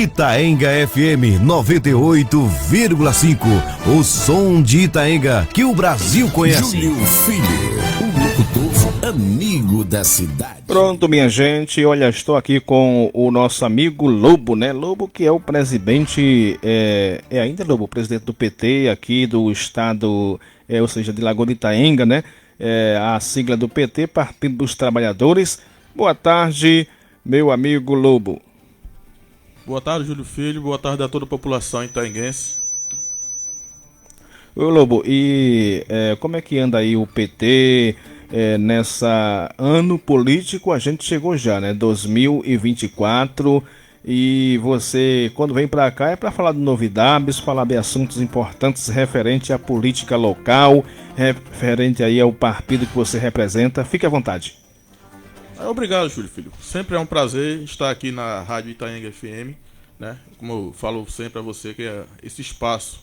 Itaenga FM 98,5. O som de Itaenga que o Brasil conhece. Júlio Filho, o locutor amigo da cidade. Pronto, minha gente, olha, estou aqui com o nosso amigo Lobo, né? Lobo, que é o presidente, ainda Lobo, presidente do PT aqui do estado, ou seja, de Lagoa de Itaenga, né? A sigla do PT, Partido dos Trabalhadores. Boa tarde, meu amigo Lobo. Boa tarde, Júlio Filho. Boa tarde a toda a população itaenguense. Ô Lobo, e como é que anda aí o PT nessa ano político? A gente chegou já, né? 2024, e você, quando vem para cá, é para falar de novidades, falar de assuntos importantes referente à política local, referente aí ao partido que você representa. Fique à vontade. Obrigado, Júlio Filho. Sempre é um prazer estar aqui na Rádio Itaenga FM, né? Como eu falo sempre a você, que é esse espaço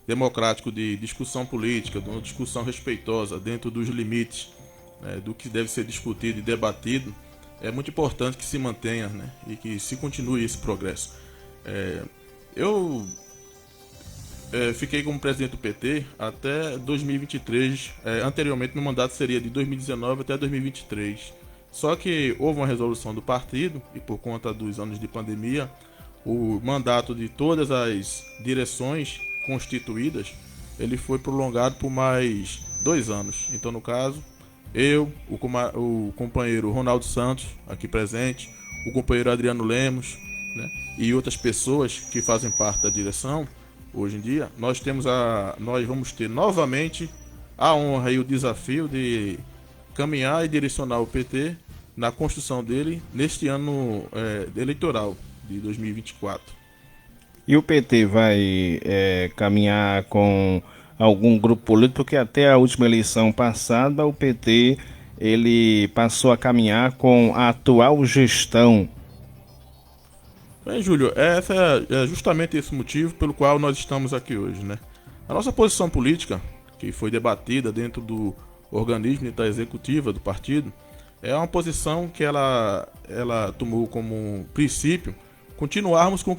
democrático de discussão política, de uma discussão respeitosa dentro dos limites, né, do que deve ser discutido e debatido, é muito importante que se mantenha, né, e que se continue esse progresso. Eu fiquei como presidente do PT até 2023, anteriormente meu mandato seria de 2019 até 2023. Só que houve uma resolução do partido e por conta dos anos de pandemia, o mandato de todas as direções constituídas, ele foi prolongado por mais 2 anos. Então, no caso, eu, o companheiro Ronaldo Santos, aqui presente, o companheiro Adriano Lemos, né, e outras pessoas que fazem parte da direção, hoje em dia, nós vamos ter novamente a honra e o desafio de caminhar e direcionar o PT na construção dele neste ano eleitoral de 2024. E o PT vai caminhar com algum grupo político? Porque até a última eleição passada o PT ele passou a caminhar com a atual gestão. Bem, Júlio, é justamente esse motivo pelo qual nós estamos aqui hoje, né? A nossa posição política, que foi debatida dentro do organismo da executiva do partido, é uma posição que ela tomou como princípio continuarmos com o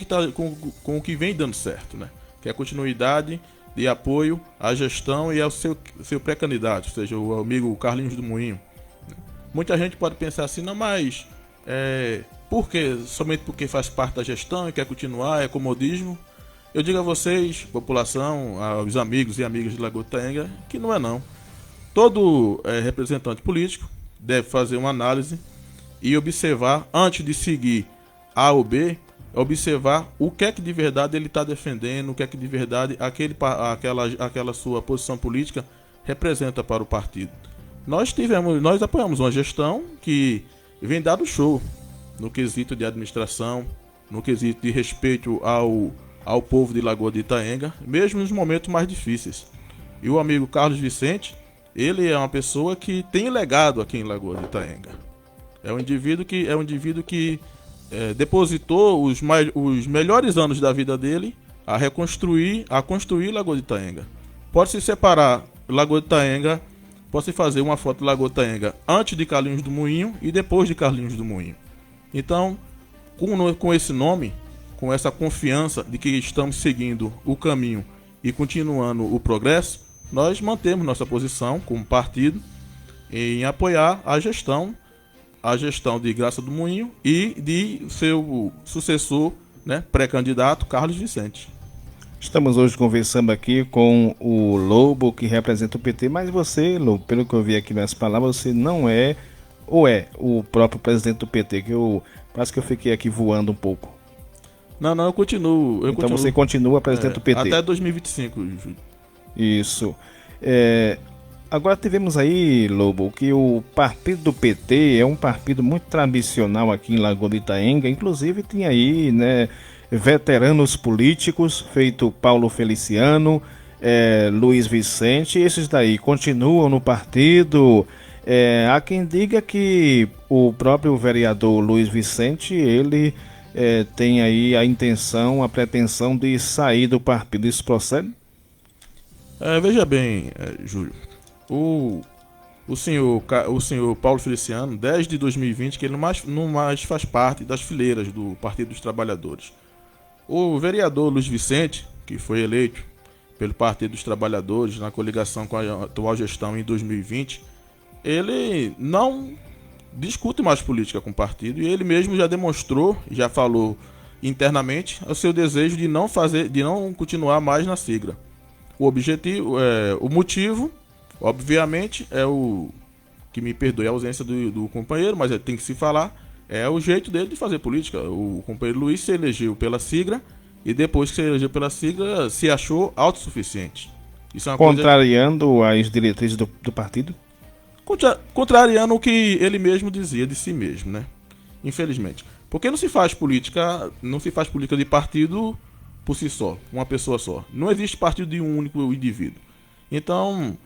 que vem dando certo, né? Que é a continuidade de apoio à gestão e ao seu pré-candidato, ou seja, o amigo Carlinhos do Moinho. Muita gente pode pensar assim, não, mas somente porque faz parte da gestão e quer continuar, é comodismo. Eu digo a vocês, população, aos amigos e amigas de Lagoa de Itaenga, que não é não. Todo representante político deve fazer uma análise e observar, antes de seguir A ou B, observar o que é que de verdade ele está defendendo, o que é que de verdade aquela sua posição política representa para o partido. Nós apoiamos uma gestão que vem dando show no quesito de administração, no quesito de respeito ao povo de Lagoa de Itaenga, mesmo nos momentos mais difíceis. E o amigo Carlos Vicente, ele é uma pessoa que tem legado aqui em Lagoa de Itaenga. É um indivíduo que depositou os melhores anos da vida dele a construir Lagoa de Itaenga. Pode-se separar Lagoa de Itaenga, pode-se fazer uma foto de Lagoa de Itaenga antes de Carlinhos do Moinho e depois de Carlinhos do Moinho. Então, com esse nome, com essa confiança de que estamos seguindo o caminho e continuando o progresso, nós mantemos nossa posição como partido em apoiar a gestão de Graça do Moinho e de seu sucessor, né, pré-candidato, Carlos Vicente. Estamos hoje conversando aqui com o Lobo, que representa o PT, mas você, Lobo, pelo que eu vi aqui nas palavras, você não é, ou é o próprio presidente do PT, parece que eu fiquei aqui voando um pouco. Não, eu continuo. Então você continua presidente do PT. Até 2025, Júlio. Isso. Agora tivemos aí, Lobo, que o partido do PT é um partido muito tradicional aqui em Lagoa de Itaenga. Inclusive tinha aí, né, veteranos políticos, feito Paulo Feliciano, Luiz Vicente. Esses daí continuam no partido. Há quem diga que o próprio vereador Luiz Vicente, ele tem aí a intenção, a pretensão de sair do partido. Isso procede? Veja bem, Júlio, o senhor Paulo Feliciano, desde 2020, que ele não mais faz parte das fileiras do Partido dos Trabalhadores. O vereador Luiz Vicente, que foi eleito pelo Partido dos Trabalhadores na coligação com a atual gestão em 2020, ele não discute mais política com o partido e ele mesmo já demonstrou, já falou internamente o seu desejo de não continuar mais na sigla. O motivo, obviamente, é o que, me perdoe a ausência do companheiro, mas tem que se falar, é o jeito dele de fazer política. O companheiro Luiz se elegeu pela sigla e depois que se elegeu pela sigla se achou autossuficiente. Isso é uma contrariando as diretrizes do partido? Contrariando o que ele mesmo dizia de si mesmo, né? Infelizmente. Porque não se faz política de partido por si só, uma pessoa só. Não existe partido de um único indivíduo. Então,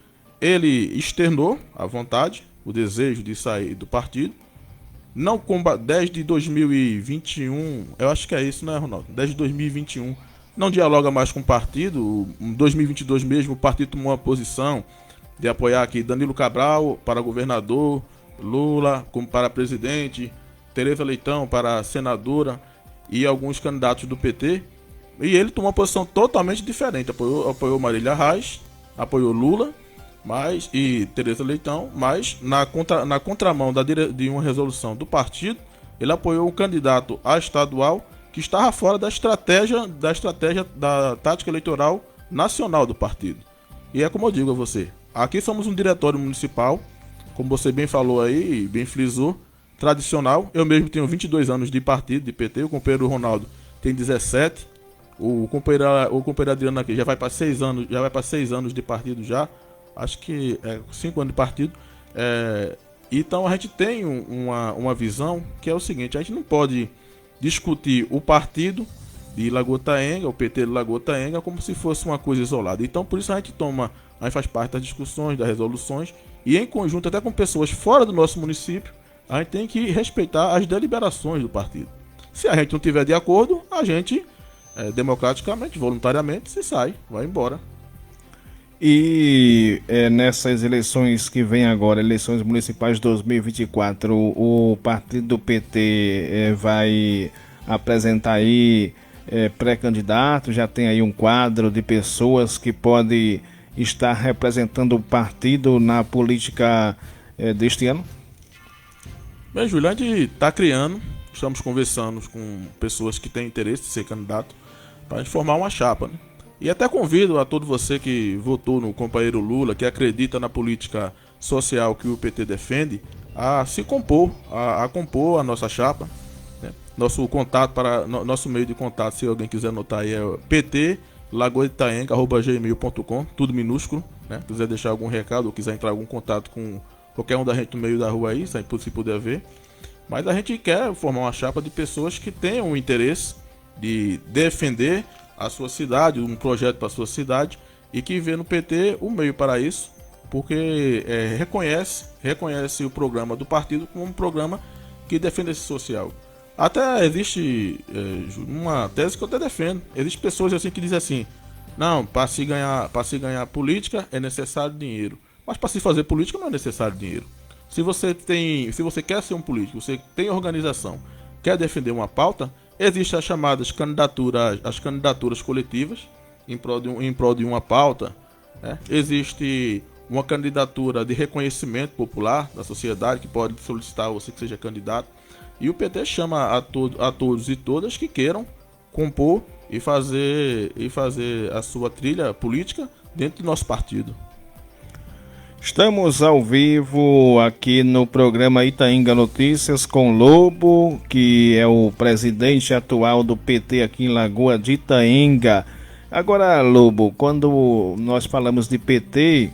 ele externou a vontade, o desejo de sair do partido. Não desde 2021, eu acho que é isso, né, Ronaldo? Desde 2021, não dialoga mais com o partido. Em 2022 mesmo, o partido tomou uma posição de apoiar aqui Danilo Cabral para governador, Lula como para presidente, Tereza Leitão para senadora e alguns candidatos do PT. E ele tomou uma posição totalmente diferente. Apoiou Marília Reis, apoiou Lula e Tereza Leitão, mas na contramão de uma resolução do partido, ele apoiou um candidato a estadual que estava fora da estratégia da tática eleitoral nacional do partido. E é como eu digo a você, aqui somos um diretório municipal, como você bem falou aí, bem frisou, tradicional. Eu mesmo tenho 22 anos de partido, de PT, o companheiro Ronaldo tem 17, o companheiro Adriano aqui já vai para 6 anos de partido já, acho que 5 anos de partido. Então a gente tem uma visão que é o seguinte: a gente não pode discutir o partido de Lagoa Itaenga, o PT de Lagoa Itaenga, como se fosse uma coisa isolada. Então por isso a gente faz parte das discussões, das resoluções, e em conjunto até com pessoas fora do nosso município, a gente tem que respeitar as deliberações do partido. Se a gente não tiver de acordo, a gente democraticamente, voluntariamente, se sai, vai embora. E nessas eleições que vem agora, eleições municipais de 2024, o partido do PT vai apresentar aí pré-candidato, já tem aí um quadro de pessoas que pode estar representando o partido na política deste ano? Bem, Júlio, a gente está criando, estamos conversando com pessoas que têm interesse de ser candidato para a gente formar uma chapa, né? E até convido a todo você que votou no companheiro Lula, que acredita na política social que o PT defende, a se compor, a compor a nossa chapa, né? Nosso meio de contato, se alguém quiser anotar aí, é pt.lagoaitaenga@gmail.com, tudo minúsculo, né? Quiser deixar algum recado ou quiser entrar em algum contato com qualquer um da gente no meio da rua aí, se puder ver. Mas a gente quer formar uma chapa de pessoas que tenham o interesse de defender a sua cidade, um projeto para a sua cidade, e que vê no PT o meio para isso, porque reconhece o programa do partido como um programa que defende esse social. Até existe uma tese que eu até defendo. Existem pessoas assim que dizem assim: não, para se ganhar política é necessário dinheiro. Mas para se fazer política não é necessário dinheiro. Se você quer ser um político, você tem organização, quer defender uma pauta, existem as chamadas candidaturas coletivas em prol de uma pauta, né? Existe uma candidatura de reconhecimento popular da sociedade que pode solicitar você que seja candidato. E o PT chama a todos e todas que queiram compor e fazer a sua trilha política dentro do nosso partido. Estamos ao vivo aqui no programa Itaenga Notícias com Lobo, que é o presidente atual do PT aqui em Lagoa de Itaenga. Agora, Lobo, quando nós falamos de PT,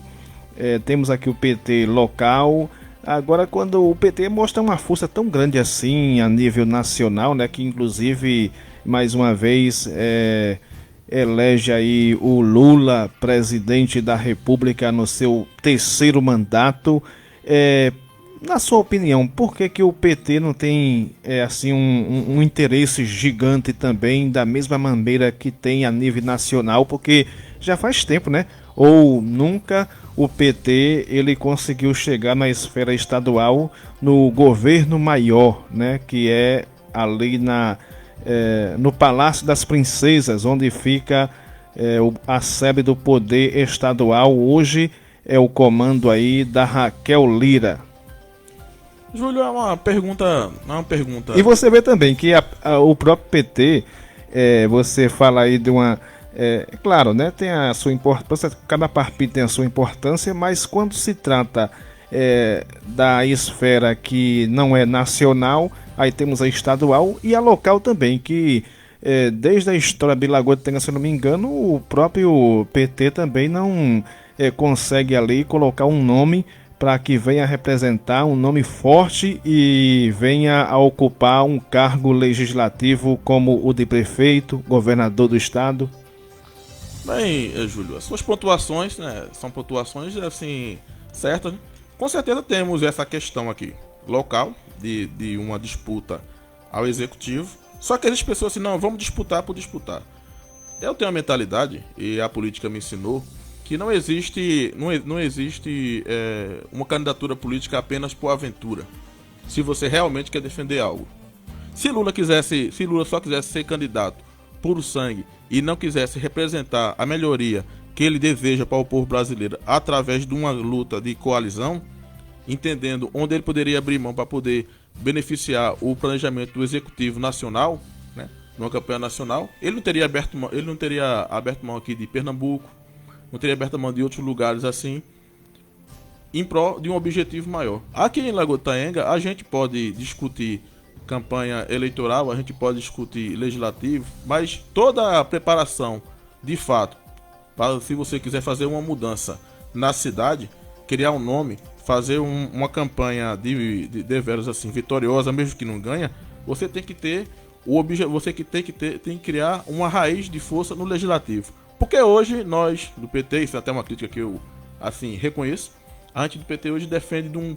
temos aqui o PT local. Agora, quando o PT mostra uma força tão grande assim a nível nacional, né, que inclusive, mais uma vez, elege aí o Lula presidente da República no seu 3º mandato. Na sua opinião, por que o PT não tem assim um interesse gigante também, da mesma maneira que tem a nível nacional? Porque já faz tempo, né? Ou nunca o PT ele conseguiu chegar na esfera estadual, no governo maior, né? Que é ali no Palácio das Princesas, onde fica a sede do poder estadual. Hoje é o comando aí da Raquel Lira. Júlio, é uma pergunta. E você vê também que o próprio PT, você fala aí de uma... claro, né, tem a sua importância, cada partido tem a sua importância, mas quando se trata da esfera que não é nacional, aí temos a estadual e a local também, que desde a história de Lagoa de Tenga, se eu não me engano, o próprio PT também não consegue ali colocar um nome para que venha representar um nome forte e venha a ocupar um cargo legislativo como o de prefeito, governador do estado. Bem, Júlio, as suas pontuações, né, são pontuações assim certas. Com certeza temos essa questão aqui, local, de uma disputa ao executivo. Só que existem pessoas assim, não, vamos disputar por disputar. Eu tenho uma mentalidade, e a política me ensinou, que não existe uma candidatura política apenas por aventura, se você realmente quer defender algo. Se Lula só quisesse ser candidato puro sangue e não quisesse representar a melhoria que ele deseja para o povo brasileiro através de uma luta de coalizão, entendendo onde ele poderia abrir mão para poder beneficiar o planejamento do executivo nacional, né, numa campanha nacional, ele não teria aberto mão aqui de Pernambuco, não teria aberto mão de outros lugares assim, em prol de um objetivo maior. Aqui em Lagoa de Itaenga, a gente pode discutir campanha eleitoral, a gente pode discutir legislativo, mas toda a preparação, de fato, para se você quiser fazer uma mudança na cidade, criar um nome, fazer uma campanha de veras assim, vitoriosa, mesmo que não ganha, você tem que ter tem que criar uma raiz de força no legislativo. Porque hoje nós do PT, isso é até uma crítica que eu assim reconheço, a gente do PT hoje defende de um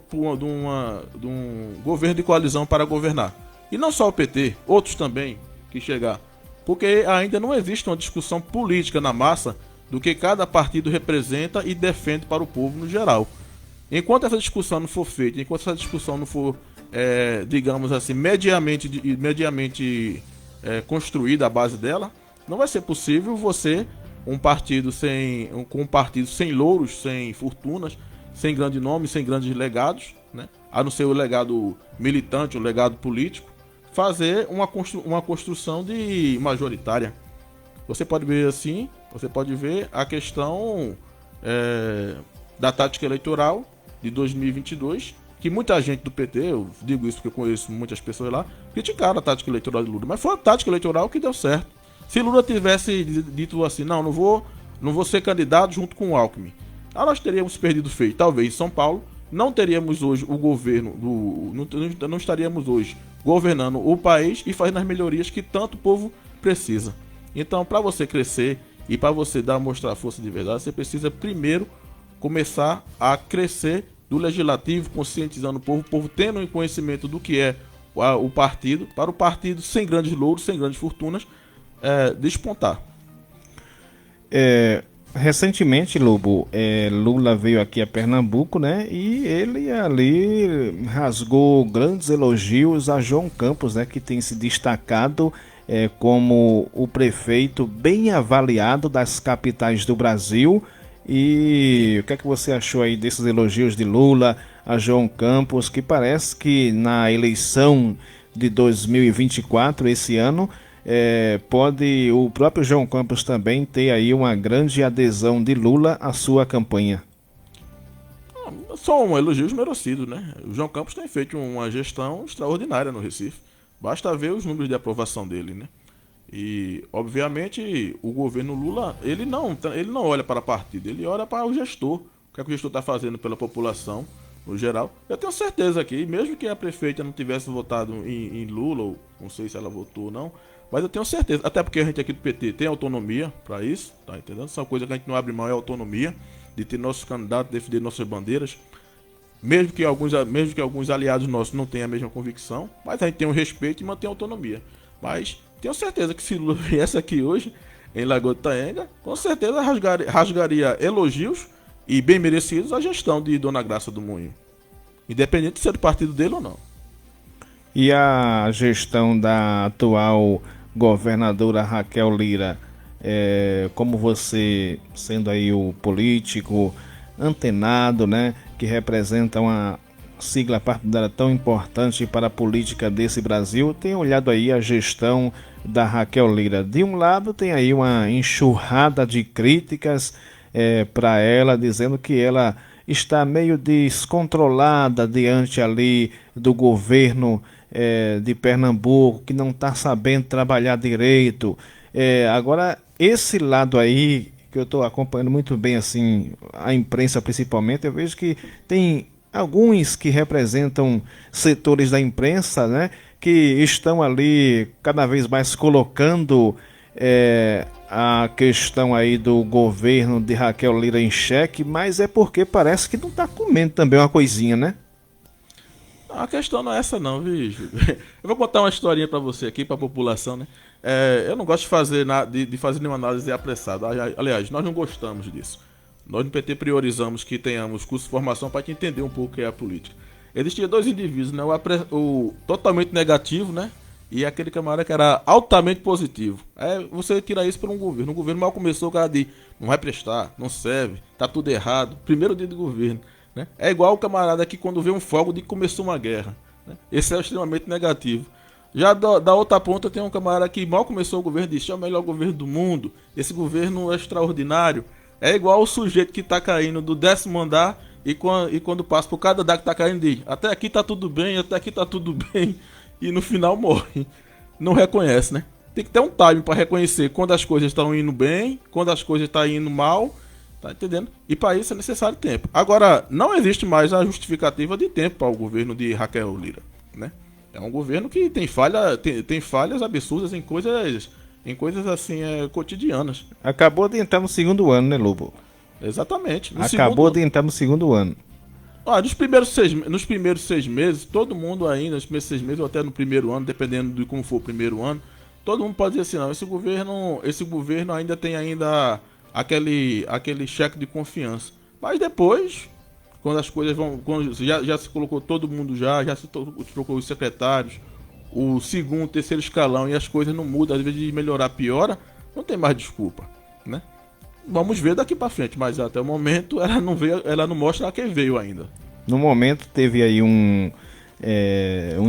governo de coalizão para governar. E não só o PT, outros também que chegar. Porque ainda não existe uma discussão política na massa do que cada partido representa e defende para o povo no geral. Enquanto essa discussão não for feita, enquanto essa discussão não for, digamos assim, mediamente construída a base dela, não vai ser possível você, com um partido sem louros, sem fortunas, sem grande nome, sem grandes legados, né, a não ser o legado militante, o legado político, fazer uma construção de majoritária. Você pode ver assim, a questão da tática eleitoral de 2022, que muita gente do PT, eu digo isso porque eu conheço muitas pessoas lá, criticaram a tática eleitoral de Lula, mas foi a tática eleitoral que deu certo. Se Lula tivesse dito assim, não vou ser candidato junto com o Alckmin, nós teríamos perdido feio. Talvez em São Paulo não teríamos hoje o governo não estaríamos hoje governando o país e fazendo as melhorias que tanto o povo precisa. Então, para você crescer e para você mostrar força de verdade, você precisa primeiro começar a crescer do legislativo, conscientizando o povo tendo um conhecimento do que é o partido, para o partido sem grandes louros, sem grandes fortunas, despontar. Recentemente, Lobo, Lula veio aqui a Pernambuco, né? E ele ali rasgou grandes elogios a João Campos, né? Que tem se destacado como o prefeito bem avaliado das capitais do Brasil. E o que é que você achou aí desses elogios de Lula a João Campos, que parece que na eleição de 2024, esse ano, pode o próprio João Campos também ter aí uma grande adesão de Lula à sua campanha? São elogios merecidos, né? O João Campos tem feito uma gestão extraordinária no Recife. Basta ver os números de aprovação dele, né? E, obviamente, o governo Lula, ele não olha para partido, ele olha para o gestor. O que é que o gestor está fazendo pela população, no geral. Eu tenho certeza que, mesmo que a prefeita não tivesse votado em Lula, ou não sei se ela votou ou não, mas eu tenho certeza, até porque a gente aqui do PT tem autonomia para isso, tá entendendo? Essa coisa que a gente não abre mão é a autonomia, de ter nossos candidatos, defender nossas bandeiras, mesmo que alguns aliados nossos não tenham a mesma convicção, mas a gente tem um respeito e mantém a autonomia. Mas tenho certeza que se Lula viesse aqui hoje, em Lagoa de Itaenga, com certeza rasgaria elogios e bem merecidos à gestão de Dona Graça do Moinho, independente de ser do partido dele ou não. E a gestão da atual governadora Raquel Lira, como você, sendo aí o político antenado, né, que representa uma sigla partidária tão importante para a política desse Brasil, tem olhado aí a gestão da Raquel Lira? De um lado tem aí uma enxurrada de críticas para ela, dizendo que ela está meio descontrolada diante ali do governo de Pernambuco, que não está sabendo trabalhar direito. Agora, esse lado aí, que eu estou acompanhando muito bem, assim, a imprensa principalmente, eu vejo que tem alguns que representam setores da imprensa, né, que estão ali cada vez mais colocando a questão aí do governo de Raquel Lira em xeque, mas é porque parece que não está comendo também uma coisinha, né? A questão não é essa não, viu? Eu vou contar uma historinha para você aqui, para a população, né? Eu não gosto de fazer nenhuma análise apressada. Aliás, nós não gostamos disso. Nós no PT priorizamos que tenhamos curso de formação para te entender um pouco o que é a política. Existia dois indivíduos, né? O totalmente negativo, né? E aquele camarada que era altamente positivo. Você tira isso para um governo. O governo mal começou, o cara diz, não vai prestar, não serve, tá tudo errado. Primeiro dia do governo, né? É igual o camarada que quando vê um fogo diz que começou uma guerra, né? Esse é extremamente negativo. Já da outra ponta tem um camarada que mal começou o governo e disse, é o melhor governo do mundo, esse governo é extraordinário. É igual o sujeito que tá caindo do 10º andar e quando passa por cada andar que tá caindo diz, até aqui tá tudo bem, até aqui tá tudo bem. E no final morre. Não reconhece, né? Tem que ter um time para reconhecer quando as coisas estão indo bem, quando as coisas estão indo mal. Tá entendendo? E para isso é necessário tempo. Agora, não existe mais a justificativa de tempo para o governo de Raquel Lira, né? É um governo que tem falhas absurdas em coisas assim, cotidianas. Acabou de entrar no segundo ano, né, Lobo? Exatamente. Acabou de entrar no segundo ano. Nos primeiros 6 meses, todo mundo ainda, nos primeiros 6 meses ou até no primeiro ano, dependendo de como for o primeiro ano, todo mundo pode dizer assim, não, esse governo ainda tem aquele cheque de confiança. Mas depois, quando as coisas vão, quando já se colocou todo mundo já se trocou os secretários, o segundo, terceiro escalão e as coisas não mudam, às vezes de melhorar piora, não tem mais desculpa, né? Vamos ver daqui pra frente, mas até o momento ela não mostra a quem veio ainda. No momento teve aí um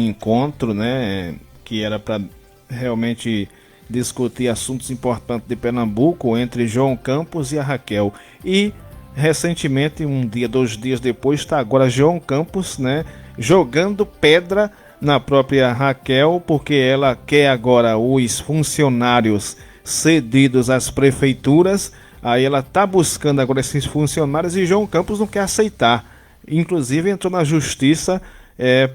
encontro, né, que era para realmente discutir assuntos importantes de Pernambuco entre João Campos e a Raquel. E recentemente, 2 dias depois, está agora João Campos, né, jogando pedra na própria Raquel, porque ela quer agora os funcionários cedidos às prefeituras. Aí ela está buscando agora esses funcionários e João Campos não quer aceitar. Inclusive entrou na justiça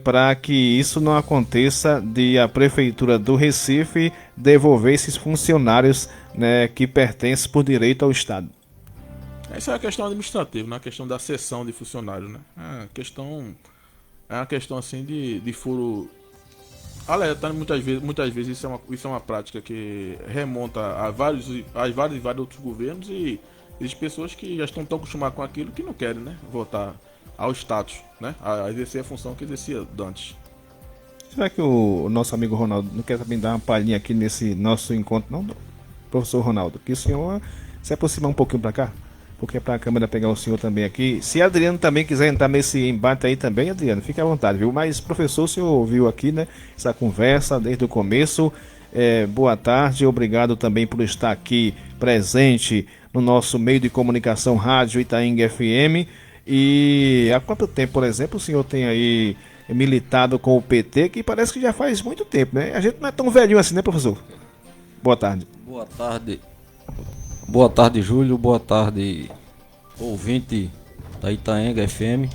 para que isso não aconteça, de a prefeitura do Recife devolver esses funcionários, né, que pertencem por direito ao Estado. Essa é a questão administrativa, né? A questão da cessão de funcionários, né? É uma questão assim de furo. Muitas vezes isso é uma prática que remonta a vários outros governos e pessoas que já estão tão acostumadas com aquilo que não querem, né, voltar ao status, né, a exercer a função que exercia antes. Será que o nosso amigo Ronaldo não quer também dar uma palhinha aqui nesse nosso encontro, não, professor Ronaldo? Que o senhor se aproximar um pouquinho para cá, porque é para a câmera pegar o senhor também aqui. Se Adriano também quiser entrar nesse embate aí também, Adriano, fique à vontade, viu? Mas, professor, o senhor ouviu aqui, né, essa conversa desde o começo. Boa tarde, obrigado também por estar aqui presente no nosso meio de comunicação Rádio Itaenga FM. E há quanto tempo, por exemplo, o senhor tem aí militado com o PT, que parece que já faz muito tempo, né? A gente não é tão velhinho assim, né, professor? Boa tarde. Boa tarde. Boa tarde, Júlio. Boa tarde, ouvinte da Itaenga FM.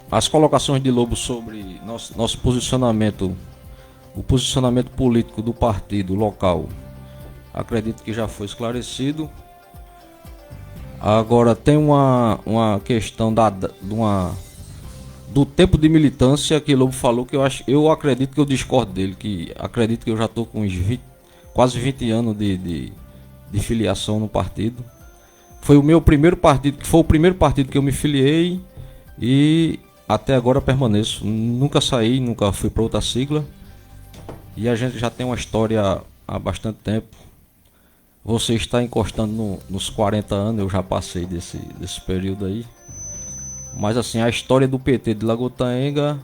As colocações de Lobo sobre nosso posicionamento, o posicionamento político do partido local, acredito que já foi esclarecido. Agora tem uma questão do tempo de militância que Lobo falou, que eu acredito que eu discordo dele, que acredito que eu já estou com quase 20 anos de filiação no partido. Foi o meu primeiro partido, que foi o primeiro partido que eu me filiei, e até agora permaneço. Nunca saí, nunca fui para outra sigla. E a gente já tem uma história há bastante tempo. Você está encostando nos 40 anos, eu já passei desse período aí. Mas assim, a história do PT de Lagoa Itaenga,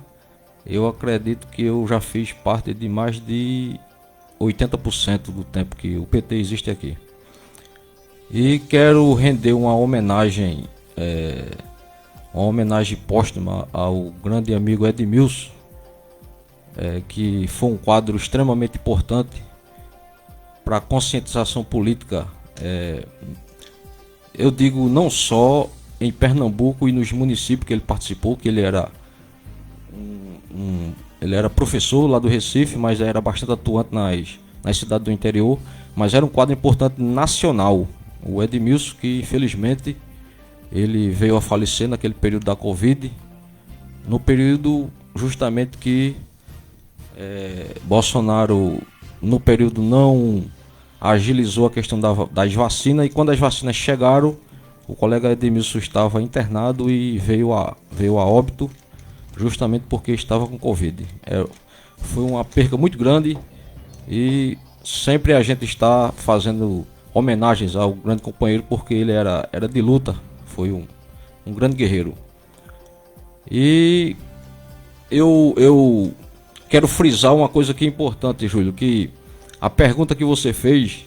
eu acredito que eu já fiz parte de mais de 80% do tempo que o PT existe aqui. E quero render uma homenagem póstuma ao grande amigo Edmilson, que foi um quadro extremamente importante para a conscientização política, eu digo não só em Pernambuco e nos municípios que ele participou, que ele era ele era professor lá do Recife, mas era bastante atuante nas cidades do interior, mas era um quadro importante nacional. O Edmilson, que infelizmente ele veio a falecer naquele período da Covid, no período justamente que Bolsonaro, no período, não agilizou a questão das vacinas, e quando as vacinas chegaram, o colega Edmilson estava internado e veio a óbito, justamente porque estava com Covid. Foi uma perca muito grande e sempre a gente está fazendo homenagens ao grande companheiro, porque ele era de luta, foi um grande guerreiro. E eu quero frisar uma coisa que é importante, Júlio, que a pergunta que você fez,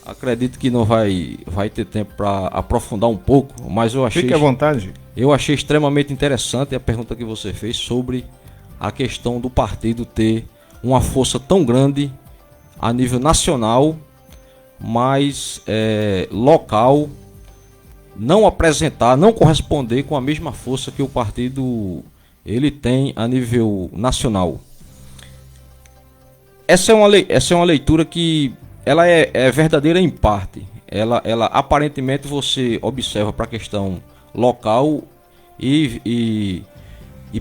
acredito que não vai ter tempo para aprofundar um pouco, mas eu achei... Fique à vontade. Eu achei extremamente interessante a pergunta que você fez sobre a questão do partido ter uma força tão grande a nível nacional, mas local, não corresponder com a mesma força que o partido ele tem a nível nacional. Essa é uma leitura que ela é verdadeira em parte. Ela aparentemente você observa para a questão local e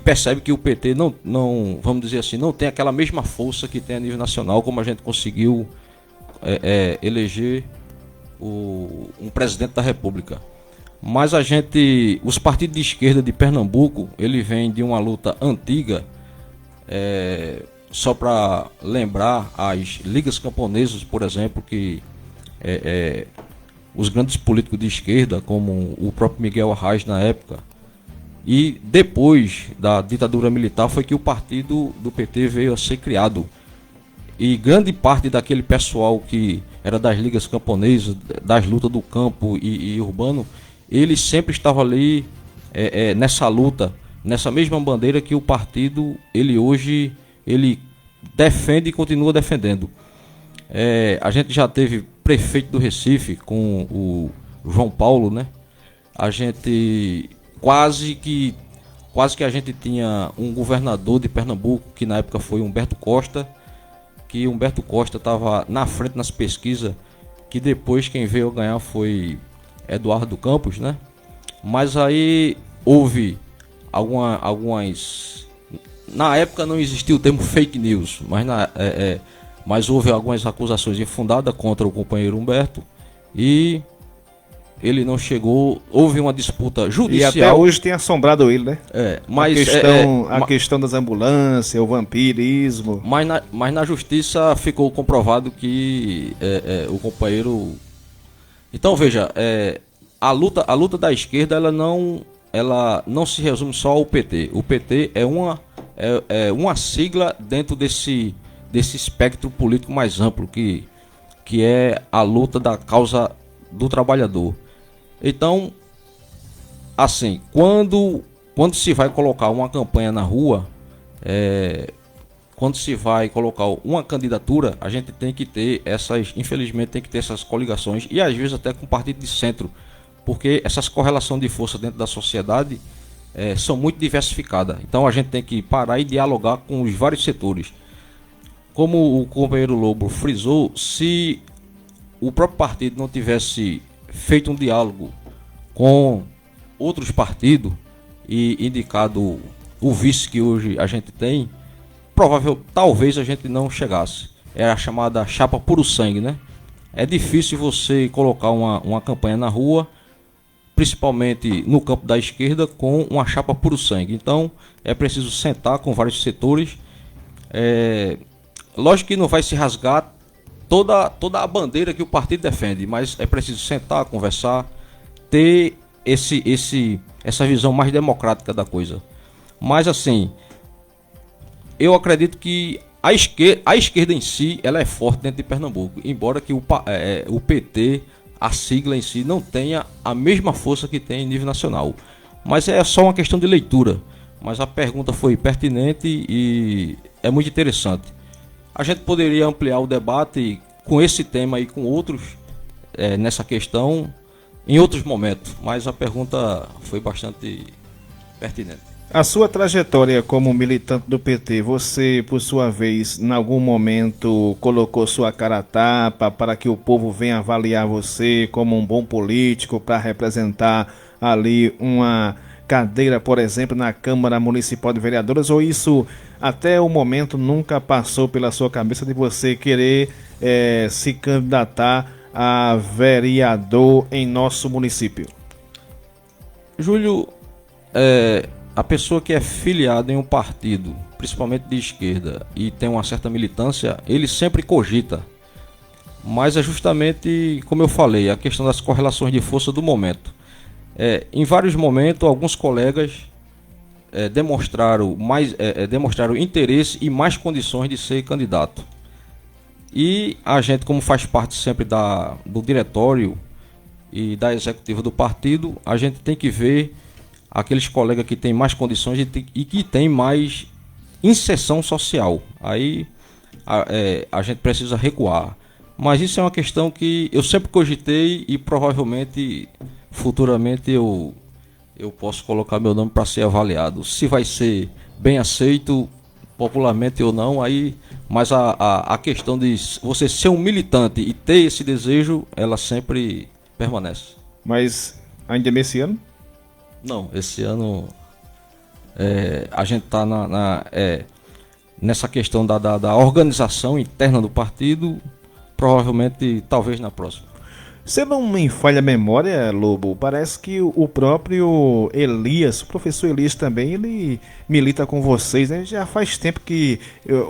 percebe que o PT não, vamos dizer assim, não tem aquela mesma força que tem a nível nacional, como a gente conseguiu eleger um presidente da República. Mas os partidos de esquerda de Pernambuco, ele vem de uma luta antiga. Só para lembrar, as ligas camponesas, por exemplo, que os grandes políticos de esquerda, como o próprio Miguel Arraes na época, e depois da ditadura militar foi que o partido do PT veio a ser criado. E grande parte daquele pessoal que era das ligas camponesas, das lutas do campo e urbano, ele sempre estava ali nessa luta, nessa mesma bandeira que o partido, ele hoje, ele defende e continua defendendo. A gente já teve prefeito do Recife com o João Paulo, né? A gente quase que a gente tinha um governador de Pernambuco, que na época foi Humberto Costa, que Humberto Costa estava na frente nas pesquisas, que depois quem veio a ganhar foi Eduardo Campos, né? Mas aí houve algumas... Na época não existia o termo fake news, mas houve algumas acusações infundadas contra o companheiro Humberto e ele não chegou, houve uma disputa judicial. E até hoje tem assombrado ele, né? Mas a questão das ambulâncias, o vampirismo. Mas na justiça ficou comprovado que o companheiro... Então veja, a luta da esquerda ela não se resume só ao PT. O PT é uma sigla dentro desse espectro político mais amplo que é a luta da causa do trabalhador. Então, assim, quando se vai colocar uma campanha na rua, quando se vai colocar uma candidatura, a gente tem que ter infelizmente tem que ter essas coligações, e às vezes até com partido de centro, porque essas correlações de força dentro da sociedade são muito diversificadas. Então a gente tem que parar e dialogar com os vários setores. Como o companheiro Lobo frisou, se o próprio partido não tivesse feito um diálogo com outros partidos e indicado o vice que hoje a gente tem, talvez a gente não chegasse. É a chamada chapa puro sangue, né? É difícil você colocar uma campanha na rua principalmente no campo da esquerda, com uma chapa puro sangue. Então é preciso sentar com vários setores. Lógico que não vai se rasgar toda a bandeira que o partido defende, mas é preciso sentar, conversar, ter essa visão mais democrática da coisa. Mas assim, eu acredito que a esquerda em si, ela é forte dentro de Pernambuco, embora que o PT, a sigla em si, não tenha a mesma força que tem em nível nacional. Mas é só uma questão de leitura. Mas a pergunta foi pertinente e é muito interessante. A gente poderia ampliar o debate com esse tema e com outros nessa questão em outros momentos, mas a pergunta foi bastante pertinente. A sua trajetória como militante do PT, você, por sua vez, em algum momento colocou sua cara a tapa para que o povo venha avaliar você como um bom político para representar ali uma cadeira, por exemplo, na Câmara Municipal de Vereadores, ou isso até o momento nunca passou pela sua cabeça de você querer se candidatar a vereador em nosso município? Júlio, a pessoa que é filiada em um partido, principalmente de esquerda, e tem uma certa militância, ele sempre cogita. Mas é justamente, como eu falei, a questão das correlações de força do momento. Em vários momentos, alguns colegas demonstraram interesse e mais condições de ser candidato. E a gente, como faz parte sempre do diretório e da executiva do partido, a gente tem que ver aqueles colegas que têm mais condições e que têm mais inserção social. Aí a gente precisa recuar. Mas isso é uma questão que eu sempre cogitei e provavelmente futuramente eu posso colocar meu nome para ser avaliado. Se vai ser bem aceito popularmente ou não, mas a questão de você ser um militante e ter esse desejo, ela sempre permanece. Mas ainda nesse ano? Não, esse ano a gente está nessa questão da organização interna do partido, provavelmente talvez na próxima. Se não me falha a memória, Lobo, parece que o próprio Elias, o professor Elias também, ele milita com vocês, né? Já faz tempo que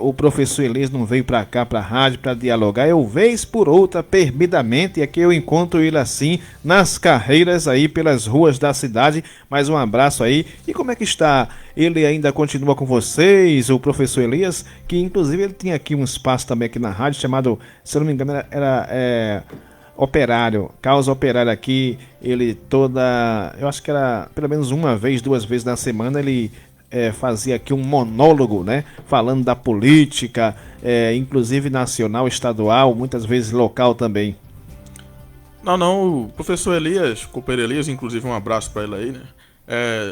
o professor Elias não veio para cá, para a rádio, para dialogar. Eu, vez por outra, permidamente, é que eu encontro ele assim, nas carreiras aí, pelas ruas da cidade. Mais um abraço aí. E como é que está? Ele ainda continua com vocês, o professor Elias, que inclusive ele tinha aqui um espaço também aqui na rádio, chamado, se eu não me engano, era Operário, Causa Operária aqui, eu acho que era pelo menos uma vez, 2 vezes na semana, ele fazia aqui um monólogo, né, falando da política, inclusive nacional, estadual, muitas vezes local também. Não, o professor Elias, companheiro Elias, inclusive um abraço para ele aí, né,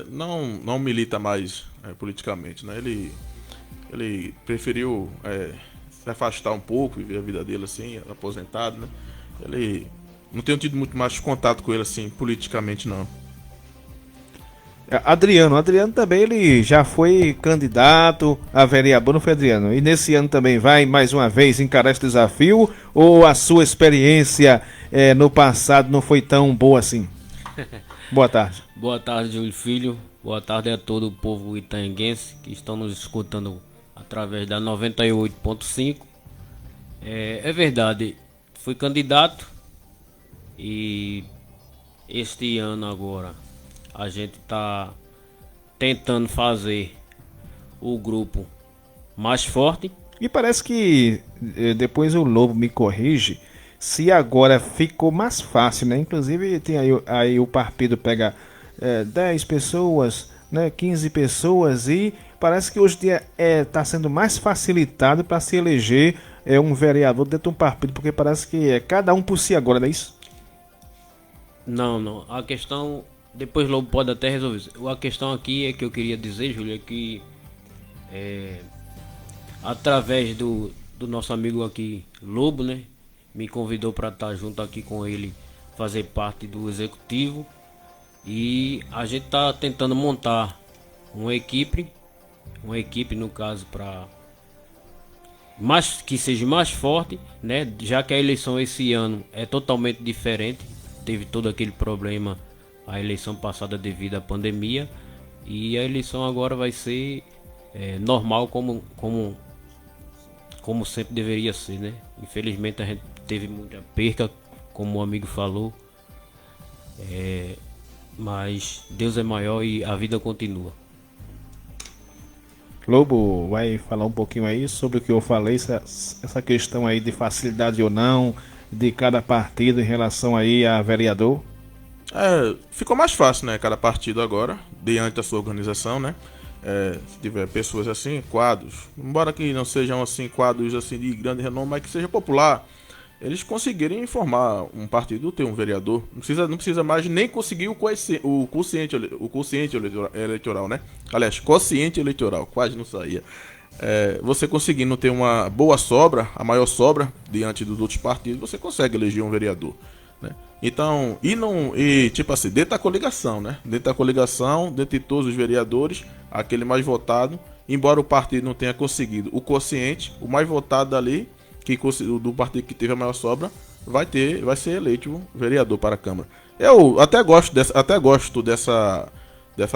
não milita mais politicamente, né, ele preferiu se afastar um pouco, viver a vida dele assim, aposentado, né. Ele não tenho tido muito mais contato com ele assim, politicamente não. Adriano também, ele já foi candidato a vereador, não foi, Adriano? E nesse ano também vai mais uma vez encarar esse desafio, ou a sua experiência no passado não foi tão boa assim? Boa tarde. Boa tarde, Júlio Filho. Boa tarde a todo o povo itaenguense que estão nos escutando através da 98.5. É verdade. Fui candidato e este ano agora a gente está tentando fazer o grupo mais forte. E parece que, depois o Lobo me corrige, se agora ficou mais fácil, né? Inclusive tem aí o partido pega 10 pessoas, né? 15 pessoas, e parece que hoje em dia está sendo mais facilitado para se eleger um vereador dentro de um partido, porque parece que é cada um por si agora, não é isso? Não. A questão, depois o Lobo pode até resolver isso. A questão aqui é que eu queria dizer, Júlio, é que através do nosso amigo aqui, Lobo, né, me convidou para estar junto aqui com ele, fazer parte do executivo, e a gente está tentando montar uma equipe no caso, para que seja mais forte, né? Já que a eleição esse ano é totalmente diferente, teve todo aquele problema a eleição passada devido à pandemia, e a eleição agora vai ser normal como sempre deveria ser, né? Infelizmente a gente teve muita perca, como o amigo falou, mas Deus é maior e a vida continua. Lobo, vai falar um pouquinho aí sobre o que eu falei, essa questão aí de facilidade ou não de cada partido em relação aí a vereador? Ficou mais fácil, né? Cada partido agora, diante da sua organização, né? Se tiver pessoas assim, quadros, embora que não sejam assim quadros assim de grande renome, mas que seja popular, eles conseguirem formar um partido, ter um vereador, não precisa mais nem conseguir o quociente eleitoral, né? Aliás, quociente eleitoral, quase não saía. Você conseguindo ter uma boa sobra, a maior sobra diante dos outros partidos, você consegue eleger um vereador, né? Então, tipo assim, dentro da coligação, né? Dentro da coligação, dentro de todos os vereadores, aquele mais votado, embora o partido não tenha conseguido o quociente, o mais votado dali, do partido que teve a maior sobra, vai ser eleito vereador para a Câmara. Eu até gosto dessa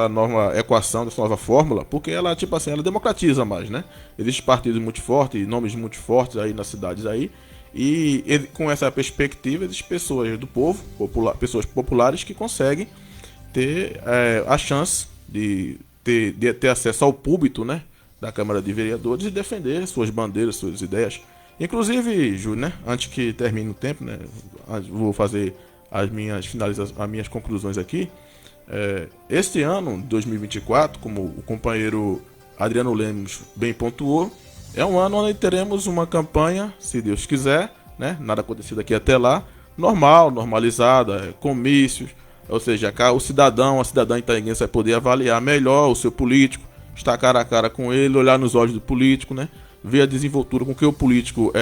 nova equação, dessa nova fórmula, porque ela, tipo assim, ela democratiza mais, né? Existem partidos muito fortes, nomes muito fortes aí nas cidades aí, e com essa perspectiva, existem pessoas do povo, pessoas populares que conseguem ter a chance de ter acesso ao púlpito, né, da Câmara de Vereadores e defender suas bandeiras, suas ideias. Inclusive, Júlio, né, antes que termine o tempo, né, vou fazer as minhas conclusões aqui. Este ano, 2024, como o companheiro Adriano Lemos bem pontuou, é um ano onde teremos uma campanha, se Deus quiser, né, nada acontecido aqui até lá, normalizada, comícios, ou seja, a cidadã itaenguense vai poder avaliar melhor o seu político, estar cara a cara com ele, olhar nos olhos do político, né, ver a desenvoltura com que o político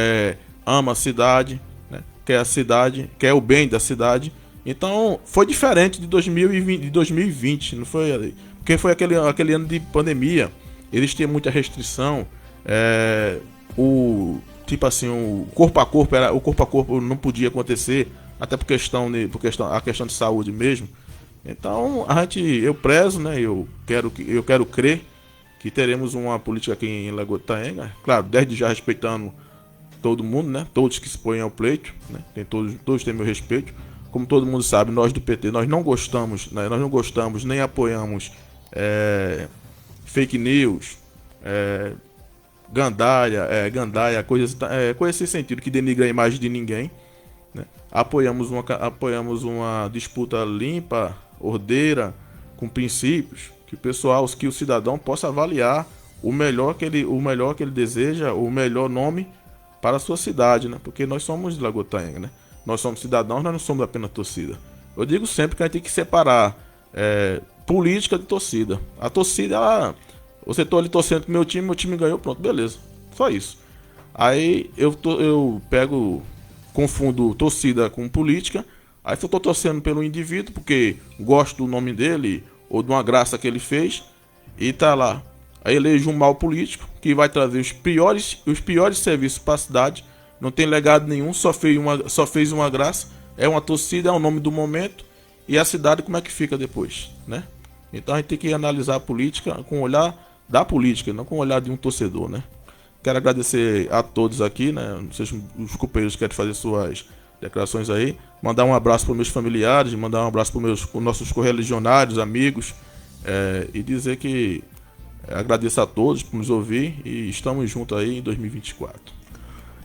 ama a cidade, né, quer a cidade, quer o bem da cidade. Então, foi diferente de 2020, não foi? Porque foi aquele ano de pandemia, eles tinham muita restrição, o corpo a corpo não podia acontecer, até por questão de saúde mesmo. Então, eu prezo, né, eu quero crer que teremos uma política aqui em Lagoa de Itaenga, claro, desde já respeitando todo mundo, né, todos que se põem ao pleito, né, todos têm meu respeito. Como todo mundo sabe, nós do PT, nós não gostamos nem apoiamos fake news, gandaia, coisas sem sentido, que denigra a imagem de ninguém, né? Apoiamos uma disputa limpa, ordeira, com princípios, que o cidadão possa avaliar o melhor que ele deseja, o melhor nome para a sua cidade, né? Porque nós somos de Lagoa de Itaenga, né? Nós somos cidadãos, nós não somos apenas torcida. Eu digo sempre que a gente tem que separar política de torcida. A torcida, você tô ali torcendo pro meu time ganhou, pronto, beleza. Só isso. Aí eu confundo torcida com política. Aí se eu tô torcendo pelo indivíduo, porque gosto do nome dele, ou de uma graça que ele fez, e tá lá. Aí elejo um mau político, que vai trazer os piores serviços para a cidade, não tem legado nenhum, só fez uma graça, é uma torcida, é o nome do momento, e a cidade como é que fica depois, né? Então a gente tem que analisar a política com o olhar da política, não com o olhar de um torcedor, né? Quero agradecer a todos aqui, né? Não sei se os companheiros querem fazer suas declarações aí, mandar um abraço para os meus familiares, mandar um abraço para os nossos correligionários, amigos, e dizer que agradeço a todos por nos ouvir e estamos juntos aí em 2024.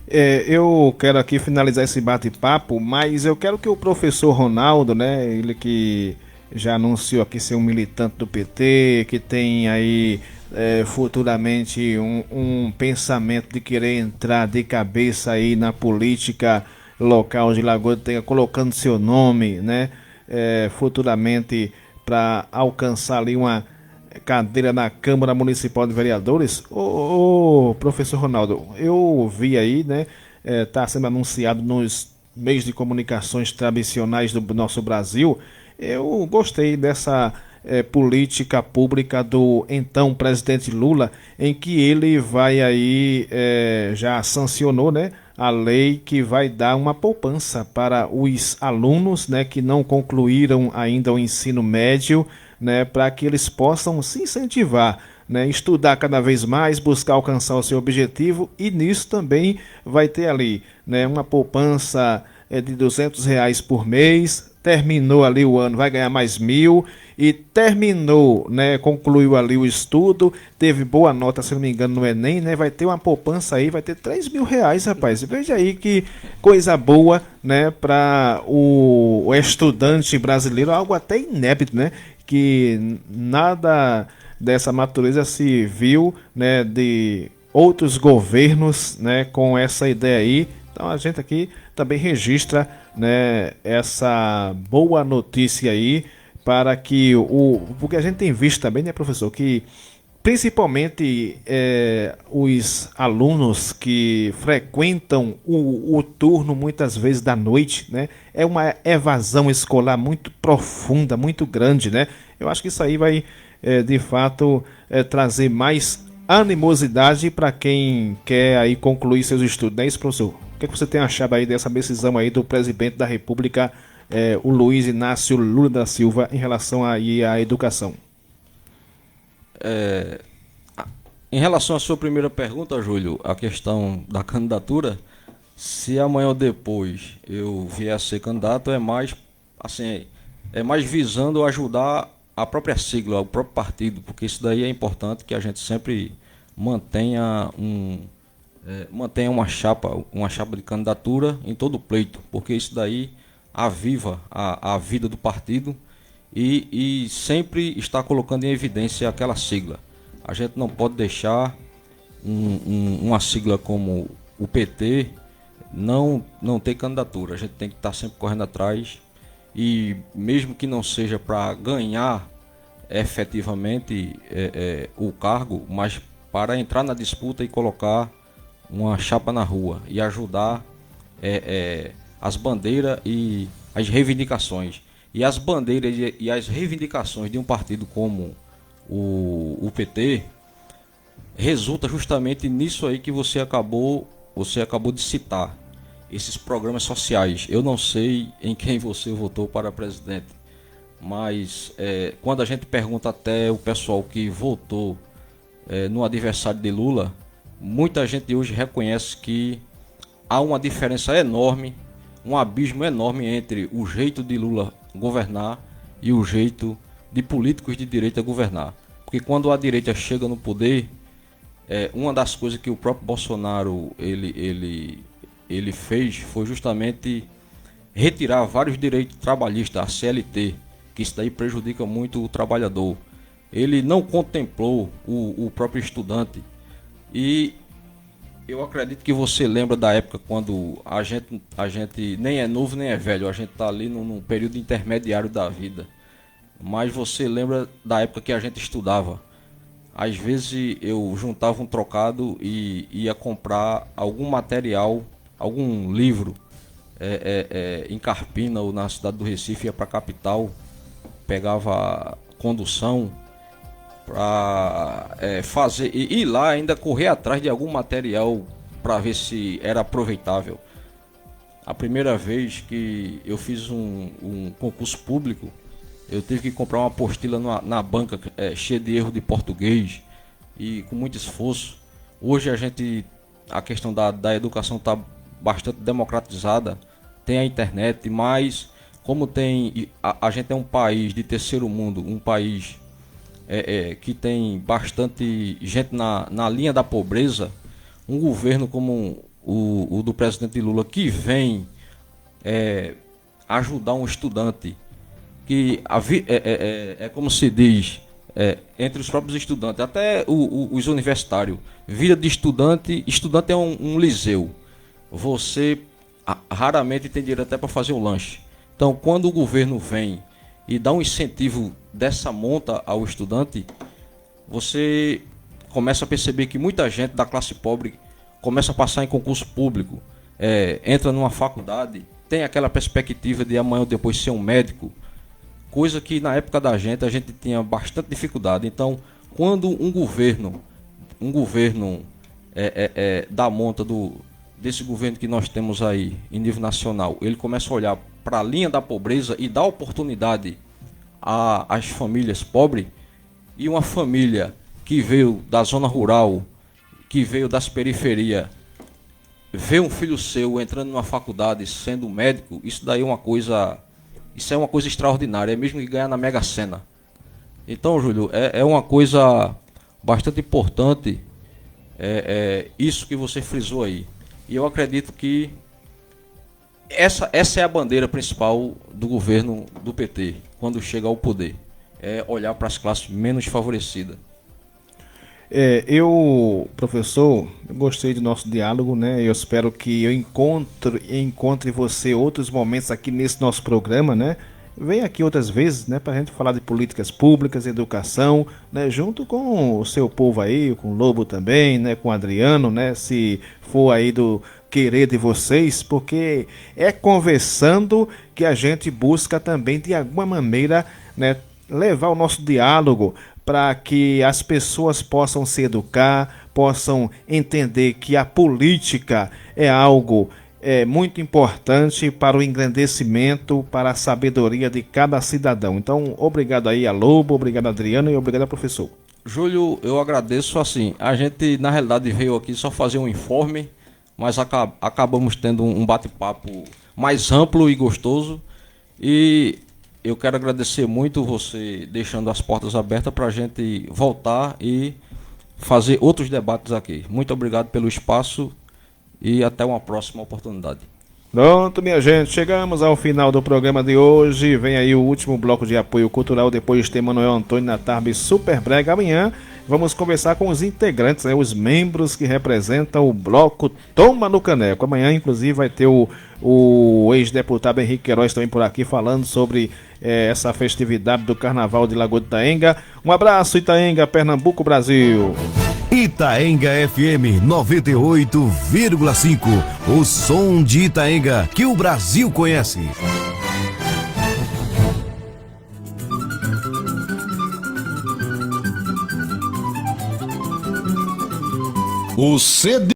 Eu quero aqui finalizar esse bate-papo, mas eu quero que o professor Ronaldo, né, ele que já anunciou aqui ser um militante do PT, que tem aí futuramente um pensamento de querer entrar de cabeça aí na política local de Lagoa de Itaenga, colocando seu nome, né, futuramente para alcançar ali uma cadeira na Câmara Municipal de Vereadores. Ô professor Ronaldo, eu vi aí, né, tá sendo anunciado nos meios de comunicações tradicionais do nosso Brasil. Eu gostei dessa política pública do então presidente Lula, em que ele vai aí, já sancionou, né, a lei que vai dar uma poupança para os alunos, né, que não concluíram ainda o ensino médio, né, para que eles possam se incentivar, né, estudar cada vez mais, buscar alcançar o seu objetivo, e nisso também vai ter ali, né, uma poupança de R$ 200 por mês. Terminou ali o ano, vai ganhar mais 1.000, e terminou, né, concluiu ali o estudo, teve boa nota, se não me engano, no Enem, né, vai ter uma poupança aí, vai ter R$ 3.000, rapaz. Veja aí que coisa boa, né, para o estudante brasileiro, algo até inédito, né, que nada dessa natureza se viu, né, de outros governos, né, com essa ideia aí. Então a gente aqui também registra, né, essa boa notícia aí, para que porque a gente tem visto também, né, professor, que principalmente os alunos que frequentam o turno muitas vezes da noite, né, é uma evasão escolar muito profunda, muito grande, né. Eu acho que isso aí vai de fato trazer mais animosidade para quem quer aí concluir seus estudos, não é isso, professor? O que você tem achado aí dessa decisão aí do presidente da República, o Luiz Inácio Lula da Silva, em relação aí à educação? Em relação à sua primeira pergunta, Júlio, a questão da candidatura, se amanhã ou depois eu vier a ser candidato, é mais visando ajudar a própria sigla, o próprio partido, porque isso daí é importante, que a gente sempre mantenha uma chapa de candidatura em todo o pleito, porque isso daí aviva a vida do partido e sempre está colocando em evidência aquela sigla. A gente não pode deixar uma sigla como o PT não ter candidatura. A gente tem que estar sempre correndo atrás, e mesmo que não seja para ganhar efetivamente o cargo, mas para entrar na disputa e colocar uma chapa na rua e ajudar as bandeiras e as reivindicações. E as bandeiras e as reivindicações de um partido como o PT resulta justamente nisso aí que você acabou de citar, esses programas sociais. Eu não sei em quem você votou para presidente, mas quando a gente pergunta até o pessoal que votou no adversário de Lula, muita gente hoje reconhece que há uma diferença enorme, um abismo enorme entre o jeito de Lula governar e o jeito de políticos de direita governar. Porque quando a direita chega no poder, uma das coisas que o próprio Bolsonaro ele fez foi justamente retirar vários direitos trabalhistas, a CLT, que isso daí prejudica muito o trabalhador. Ele não contemplou o próprio estudante. E eu acredito que você lembra da época quando a gente nem é novo nem é velho, a gente está ali num período intermediário da vida. Mas você lembra da época que a gente estudava. Às vezes eu juntava um trocado e ia comprar algum material, algum livro em Carpina ou na cidade do Recife, ia para a capital, pegava condução para fazer e ir lá ainda correr atrás de algum material para ver se era aproveitável. A primeira vez que eu fiz um concurso público, eu tive que comprar uma apostila na banca cheia de erro de português e com muito esforço. Hoje a questão da educação está bastante democratizada, tem a internet, mas como a gente é um país de terceiro mundo, um país que tem bastante gente na linha da pobreza, um governo como o do presidente Lula, que vem ajudar um estudante, que como se diz, entre os próprios estudantes, até os universitários, vida de estudante é um liceu, você raramente tem dinheiro até para fazer um lanche. Então, quando o governo vem e dá um incentivo dessa monta ao estudante, você começa a perceber que muita gente da classe pobre começa a passar em concurso público, entra numa faculdade, tem aquela perspectiva de amanhã ou depois ser um médico, coisa que na época da gente a gente tinha bastante dificuldade. Então, quando um governo da monta desse governo que nós temos aí em nível nacional, ele começa a olhar para a linha da pobreza e dar oportunidade às famílias pobres, e uma família que veio da zona rural, que veio das periferias, ver um filho seu entrando numa faculdade sendo médico, isso daí é uma coisa extraordinária, é mesmo que ganhar na Mega Sena. Então, Júlio, é uma coisa bastante importante, isso que você frisou aí. E eu acredito que essa é a bandeira principal do governo do PT, quando chega ao poder, é olhar para as classes menos favorecidas. Professor, eu gostei do nosso diálogo, né? Eu espero que eu encontre você outros momentos aqui nesse nosso programa, né? Venha aqui outras vezes, né? Para a gente falar de políticas públicas, educação, né? Junto com o seu povo aí, com o Lobo também, né? Com o Adriano, né? Se for aí do querer de vocês, porque é conversando que a gente busca também, de alguma maneira, né? Levar o nosso diálogo para que as pessoas possam se educar, possam entender que a política é algo muito importante para o engrandecimento, para a sabedoria de cada cidadão. Então, obrigado aí a Lobo, obrigado a Adriano e obrigado ao professor. Júlio, eu agradeço. Assim, a gente na realidade veio aqui só fazer um informe, mas acabamos tendo um bate-papo mais amplo e gostoso, e eu quero agradecer muito você deixando as portas abertas para a gente voltar e fazer outros debates aqui. Muito obrigado pelo espaço e até uma próxima oportunidade. Pronto, minha gente, chegamos ao final do programa de hoje. Vem aí o último bloco de apoio cultural, depois tem Manuel Antônio na tarde Super Brega. Amanhã vamos conversar com os integrantes, né, os membros que representam o bloco Toma no Caneco. Amanhã, inclusive, vai ter o ex-deputado Henrique Queiroz também por aqui falando sobre essa festividade do Carnaval de Lagoa de Itaenga. Um abraço, Itaenga, Pernambuco, Brasil. Itaenga FM 98,5. O som de Itaenga que o Brasil conhece. O CD